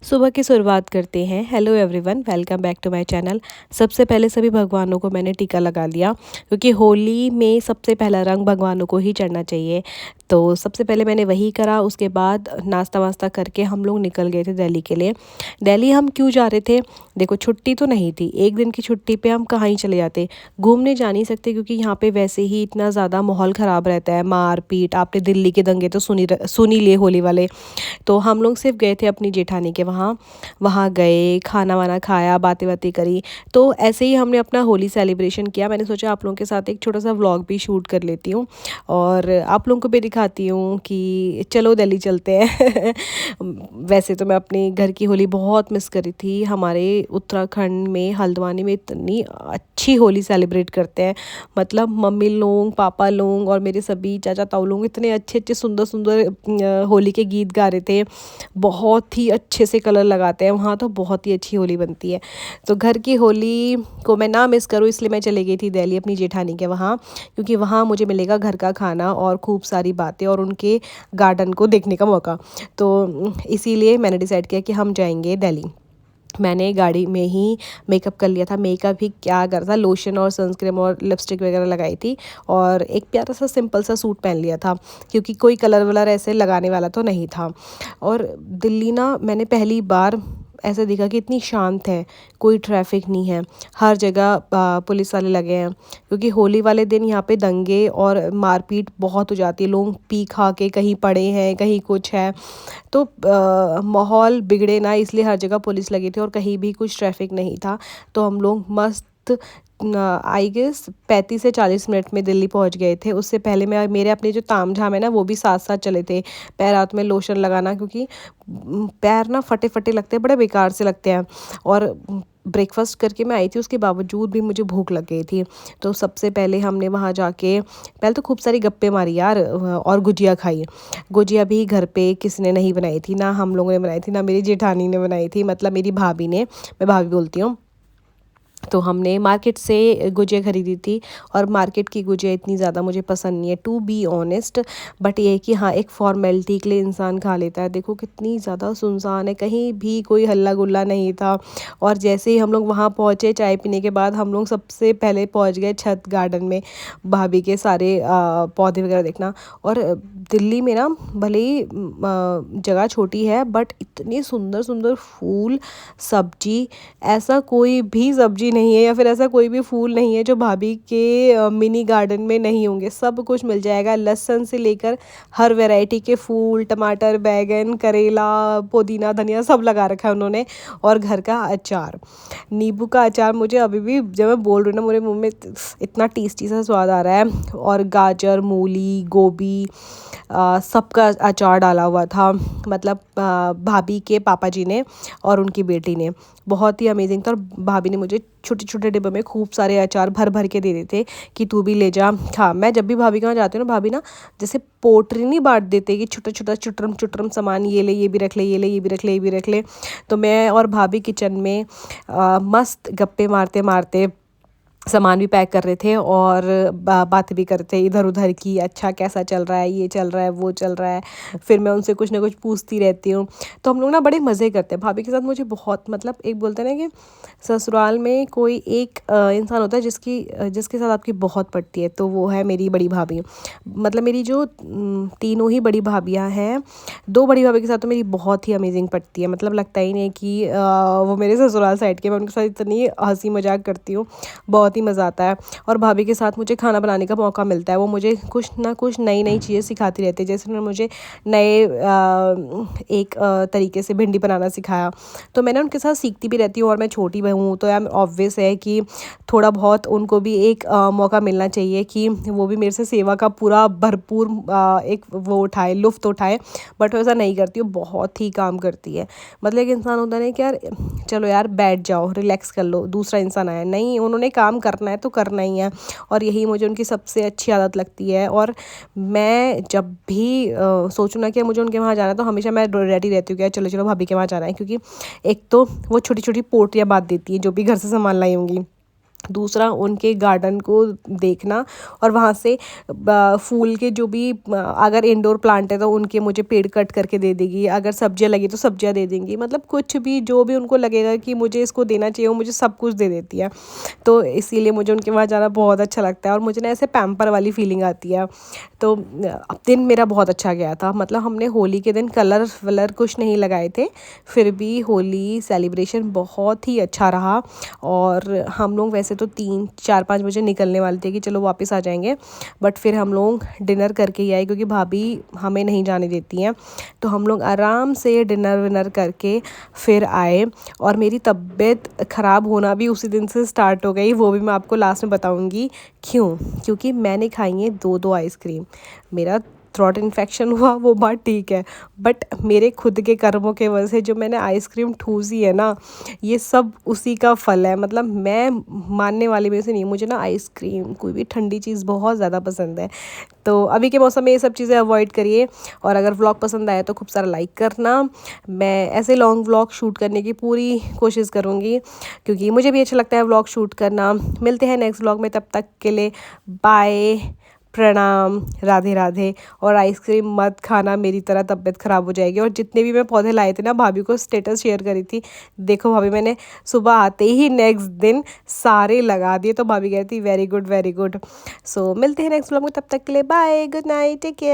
सुबह की शुरुआत करते हैं। Hello everyone, welcome back to my channel. सबसे पहले सभी भगवानों को मैंने टीका लगा लिया, क्योंकि होली में सबसे पहला रंग भगवानों को ही चढ़ना चाहिए। तो सबसे पहले मैंने वही करा। उसके बाद नाश्ता वास्ता करके हम लोग निकल गए थे दिल्ली के लिए। दिल्ली हम क्यों जा रहे थे? देखो, छुट्टी तो नहीं थी। एक दिन की छुट्टी पे हम कहाँ ही चले जाते, घूमने जा नहीं सकते, क्योंकि यहाँ पे वैसे ही इतना ज़्यादा माहौल ख़राब रहता है, मार पीट। आपने दिल्ली के दंगे तो सुनी लिए होली वाले। तो हम लोग सिर्फ गए थे अपनी जेठानी के वहाँ। वहाँ गए, खाना वाना खाया, बातें बातें करी। तो ऐसे ही हमने अपना होली सेलिब्रेशन किया। मैंने सोचा आप लोगों के साथ एक छोटा सा व्लॉग भी शूट कर लेती हूँ और आप लोगों को भी दिखाती हूँ कि चलो दिल्ली चलते हैं। वैसे तो मैं अपने घर की होली बहुत मिस करी थी। हमारे उत्तराखंड में हल्द्वानी में इतनी अच्छी होली सेलिब्रेट करते हैं। मतलब मम्मी लोग, पापा लोग और मेरे सभी चाचा ताऊ लोग इतने अच्छे अच्छे सुंदर सुंदर होली के गीत गा रहे थे। बहुत ही अच्छे से कलर लगाते हैं वहाँ, तो बहुत ही अच्छी होली बनती है। तो घर की होली को मैं ना मिस करूँ, इसलिए मैं चली गई थी दिल्ली अपनी जेठानी के वहाँ, क्योंकि वहाँ मुझे मिलेगा घर का खाना और खूब सारी बातें और उनके गार्डन को देखने का मौका। तो इसीलिए मैंने डिसाइड किया कि हम जाएंगे दिल्ली। मैंने गाड़ी में ही मेकअप कर लिया था। मेकअप भी क्या करा था, लोशन और सनस्क्रीम और लिपस्टिक वगैरह लगाई थी और एक प्यारा सा सिंपल सा सूट पहन लिया था, क्योंकि कोई कलर वलर ऐसे लगाने वाला तो नहीं था। और दिल्ली ना मैंने पहली बार ऐसा देखा कि इतनी शांत है, कोई ट्रैफिक नहीं है, हर जगह पुलिस वाले लगे हैं, क्योंकि होली वाले दिन यहाँ पे दंगे और मारपीट बहुत हो जाती है। लोग पी खा के कहीं पड़े हैं, कहीं कुछ है। तो माहौल बिगड़े ना, इसलिए हर जगह पुलिस लगी थी और कहीं भी कुछ ट्रैफिक नहीं था। तो हम लोग मस्त आई गेस 35 से 40 मिनट में दिल्ली पहुंच गए थे। उससे पहले मैं मेरे अपने जो ताम झाम है ना, वो भी साथ साथ चले थे। पैर हाथ में लोशन लगाना, क्योंकि पैर ना फटे फटे लगते हैं, बड़े बेकार से लगते हैं। और ब्रेकफास्ट करके मैं आई थी, उसके बावजूद भी मुझे भूख लग गई थी। तो सबसे पहले हमने वहाँ जाके पहले तो खूब सारी गप्पे मारी यार, और गुजिया खाई। गुजिया भी घर पे किसी ने नहीं बनाई थी, ना हम लोगों ने बनाई थी, ना मेरी जेठानी ने बनाई थी, मतलब मेरी भाभी ने। मैं भाभी बोलती हूँ। तो हमने मार्केट से गुजिया खरीदी थी और मार्केट की गुजिया इतनी ज़्यादा मुझे पसंद नहीं है, टू बी ऑनेस्ट। बट ये है कि हाँ, एक फॉर्मेलिटी के लिए इंसान खा लेता है। देखो कितनी ज़्यादा सुनसान है, कहीं भी कोई हल्ला गुल्ला नहीं था। और जैसे ही हम लोग वहाँ पहुँचे, चाय पीने के बाद हम लोग सबसे पहले पहुँच गए छत गार्डन में, भाभी के सारे पौधे वगैरह देखना। और दिल्ली में ना भले ही जगह छोटी है, बट इतनी सुंदर सुंदर फूल, सब्जी, ऐसा कोई भी सब्जी नहीं है या फिर ऐसा कोई भी फूल नहीं है जो भाभी के मिनी गार्डन में नहीं होंगे। सब कुछ मिल जाएगा, लहसुन से लेकर हर वैरायटी के फूल, टमाटर, बैगन, करेला, पुदीना, धनिया सब लगा रखा है उन्होंने। और घर का अचार, नींबू का अचार, मुझे अभी भी जब मैं बोल रही हूँ ना, मेरे मुंह में इतना टेस्टी सा स्वाद आ रहा है। और गाजर, मूली, गोभी, सबका अचार डाला हुआ था। मतलब भाभी के पापा जी ने और उनकी बेटी ने, बहुत ही अमेजिंग था। और भाभी ने मुझे छोटे छोटे डिब्बे में खूब सारे अचार भर भर के दे देते कि तू भी ले जा खा। मैं जब भी भाभी के वहाँ जाती हूँ ना, भाभी ना जैसे पोटरी नहीं बांट देते कि छोटा छोटा चुटरम चुटरम सामान, ये ले, ये भी रख ले, ये ले, ये भी रख ले, ये भी रख ले। तो मैं और भाभी किचन में मस्त गप्पे मारते मारते सामान भी पैक कर रहे थे और बातें भी करते थे इधर उधर की, अच्छा कैसा चल रहा है, ये चल रहा है, वो चल रहा है। फिर मैं उनसे कुछ ना कुछ पूछती रहती हूँ। तो हम लोग ना बड़े मज़े करते हैं भाभी के साथ। मुझे बहुत, मतलब एक बोलते हैं ना कि ससुराल में कोई एक इंसान होता है जिसके साथ आपकी बहुत पड़ती है, तो वो है मेरी बड़ी भाभी। मतलब मेरी जो तीनों ही बड़ी भाभियाँ हैं, दो बड़ी भाभी के साथ तो मेरी बहुत ही अमेजिंग पड़ती है। मतलब लगता ही नहीं कि वो मेरे ससुराल साइड के। मैं उनके साथ इतनी हंसी मजाक करती हूँ, बहुत ही मज़ा आता है। और भाभी के साथ मुझे खाना बनाने का मौका मिलता है। वो मुझे कुछ ना कुछ नई नई चीज़ें सिखाती रहती है। जैसे उन्होंने मुझे नए एक तरीके से भिंडी बनाना सिखाया, तो मैंने उनके साथ सीखती भी रहती हूँ। और मैं छोटी बहू हूँ, तो यार ऑब्वियस है कि थोड़ा बहुत उनको भी एक मौका मिलना चाहिए कि वो भी मेरे से सेवा का पूरा भरपूर एक वो उठाए, लुफ्त उठाए। बट वैसा नहीं करती, वो बहुत ही काम करती है। मतलब एक इंसान होता है कि यार चलो यार बैठ जाओ, रिलैक्स कर लो, दूसरा इंसान आया नहीं, उन्होंने काम करना है तो करना ही है। और यही मुझे उनकी सबसे अच्छी आदत लगती है। और मैं जब भी सोचूं ना कि मुझे उनके वहाँ जाना है, तो हमेशा मैं रेडी रहती हूँ कि यार चलो चलो भाभी के वहाँ जाना है। क्योंकि एक तो वो छोटी छोटी पोटलियाँ बांध देती है जो भी घर से सामान लाई होंगी, दूसरा उनके गार्डन को देखना और वहाँ से फूल के जो भी अगर इंडोर प्लांट है तो उनके मुझे पेड़ कट करके दे देगी, अगर सब्जियाँ लगी तो सब्जियाँ दे देंगी, मतलब कुछ भी जो भी उनको लगेगा कि मुझे इसको देना चाहिए वो मुझे सब कुछ दे देती है। तो इसीलिए मुझे उनके वहाँ जाना बहुत अच्छा लगता है और मुझे ना ऐसे पैम्पर वाली फीलिंग आती है। तो दिन मेरा बहुत अच्छा गया था, मतलब हमने होली के दिन कलर वलर कुछ नहीं लगाए थे, फिर भी होली सेलिब्रेशन बहुत ही अच्छा रहा। और हम लोग वैसे तो 3 4 5 बजे निकलने वाले थे कि चलो वापस आ जाएंगे, बट फिर हम लोग डिनर करके ही आए क्योंकि भाभी हमें नहीं जाने देती हैं। तो हम लोग आराम से डिनर विनर करके फिर आए और मेरी तबीयत ख़राब होना भी उसी दिन से स्टार्ट हो गई, वो भी मैं आपको लास्ट में बताऊंगी क्यों। क्योंकि मैंने खाई है 2 आइसक्रीम, मेरा थ्रोट इन्फेक्शन हुआ वो बात ठीक है, बट मेरे खुद के कर्मों के वजह से जो मैंने आइसक्रीम ठूसी है ना, ये सब उसी का फल है। मतलब मैं मानने वाली में से नहीं, मुझे ना आइसक्रीम कोई भी ठंडी चीज़ बहुत ज़्यादा पसंद है। तो अभी के मौसम में ये सब चीज़ें अवॉइड करिए और अगर व्लॉग पसंद आए तो खूब सारा लाइक करना। मैं ऐसे लॉन्ग व्लॉग शूट करने की पूरी कोशिश करूँगी क्योंकि मुझे भी अच्छा लगता है व्लॉग शूट करना। मिलते हैं नेक्स्ट व्लॉग में, तब तक के लिए बाय, प्रणाम, राधे राधे। और आइसक्रीम मत खाना, मेरी तरह तबीयत ख़राब हो जाएगी। और जितने भी मैं पौधे लाए थे ना, भाभी को स्टेटस शेयर करी थी, देखो भाभी मैंने सुबह आते ही नेक्स्ट दिन सारे लगा दिए, तो भाभी कहती very good very good. So मिलते हैं नेक्स्ट व्लॉग में, तब तक के लिए bye, good night, take care.